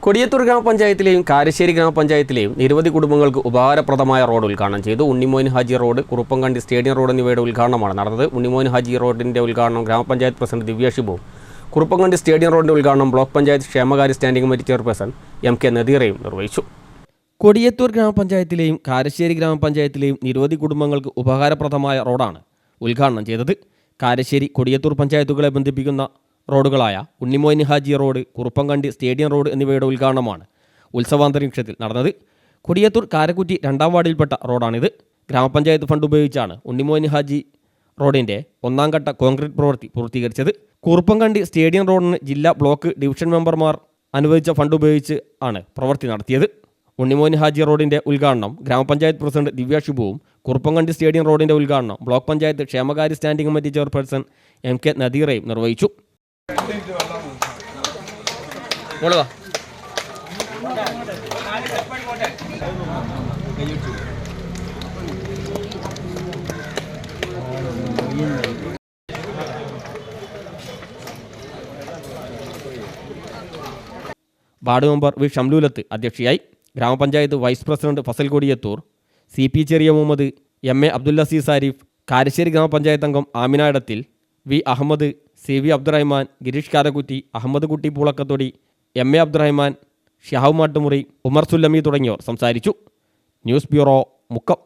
കൊടിയത്തൂർ ഗ്രാമപഞ്ചായത്തിലെയും കാരശ്ശേരി ഗ്രാമപഞ്ചായത്തിലെയും നിരവധി കുടുംബങ്ങൾക്ക് ഉപകാരപ്രദമായ റോഡ് ഉദ്ഘാടനം ചെയ്തു. Unnimon Haji road, കുറുപ്പംകണ്ടി stadium road എന്നിവയുടെ ഉദ്ഘാടനമാണ് നടന്നത്. ഉണ്ണിമോൻ ഹാജി റോഡിന്റെ ഉദ്ഘാടനം ഗ്രാമപഞ്ചായത്ത് പ്രസിഡന്റ് ദിവ്യ ഷിബുവും, കുറുപ്പംകണ്ടി സ്റ്റേഡിയം റോഡിന്റെ ഉദ്ഘാടനം ബ്ലോക്ക് പഞ്ചായത്ത് ക്ഷേമകാര്യ സ്റ്റാൻഡിംഗ് കമ്മിറ്റി ചെയർപേഴ്സൺ MK നദീറയും നിർവഹിച്ചു. കൊടിയത്തൂർ ഗ്രാമപഞ്ചായത്തിലെയും കാരശ്ശേരി ഗ്രാമപഞ്ചായത്തിലെയും നിരവധി കുടുംബങ്ങൾക്ക് ഉപകാരപ്രദമായ റോഡാണ് ഉദ്ഘാടനം ചെയ്തത്. കാരശ്ശേരി, കൊടിയത്തൂർ പഞ്ചായത്തുകളെ ബന്ധിപ്പിക്കുന്ന റോഡുകളായ Unnimon Haji road, കുറുപ്പംകണ്ടി stadium road എന്നിവയുടെ ഉദ്ഘാടനമാണ് ഉത്സവാന്തരീക്ഷത്തിൽ നടന്നത്. കൊടിയത്തൂർ കാരക്കുറ്റി 2-ാം വാർഡിൽപ്പെട്ട റോഡാണിത്. ഗ്രാമപഞ്ചായത്ത് ഫണ്ട് ഉപയോഗിച്ചാണ് ഉണ്ണിമോൻ ഹാജി റോഡിൻ്റെ 1-ാം ഘട്ട കോൺക്രീറ്റ് പ്രവൃത്തി പൂർത്തീകരിച്ചത്. കുറുപ്പംകണ്ടി സ്റ്റേഡിയം റോഡിന് ജില്ലാ ബ്ലോക്ക് ഡിവിഷൻ മെമ്പർമാർ അനുവദിച്ച ഫണ്ട് ഉപയോഗിച്ച് ആണ് പ്രവൃത്തി നടത്തിയത്. ഉണ്ണിമോൻ ഹാജി റോഡിൻ്റെ ഉദ്ഘാടനം ഗ്രാമപഞ്ചായത്ത് പ്രസിഡന്റ് ദിവ്യ ഷിബുവും, കുറുപ്പംകണ്ടി സ്റ്റേഡിയം റോഡിൻ്റെ ഉദ്ഘാടനം ബ്ലോക്ക് പഞ്ചായത്ത് ക്ഷേമകാര്യ സ്റ്റാൻഡിംഗ് കമ്മിറ്റി ചെയർപേഴ്സൺ MK നദീറയും നിർവഹിച്ചു. വാർഡ് മെമ്പർ വി ഷംലൂലത്ത് അധ്യക്ഷയായി. ഗ്രാമപഞ്ചായത്ത് vice president Fasal Kodiyathur, CP Cheriya Muhammad, MA Abdul Azeez Arif, Karassery ഗ്രാമപഞ്ചായത്ത് അംഗം ആമിന ഇടത്തിൽ, V അഹമ്മദ്, CV അബ്ദുറഹ്മാൻ, ഗിരീഷ് കാരക്കുറ്റി, അഹമ്മദ് കുട്ടി പൂളക്കത്തൊടി, MA അബ്ദുറഹ്മാൻ, ഷഹാബ് മാട്ടുമുറി, ഉമർ സുല്ലമി തുടങ്ങിയവർ സംസാരിച്ചു. News bureau, Mukkam.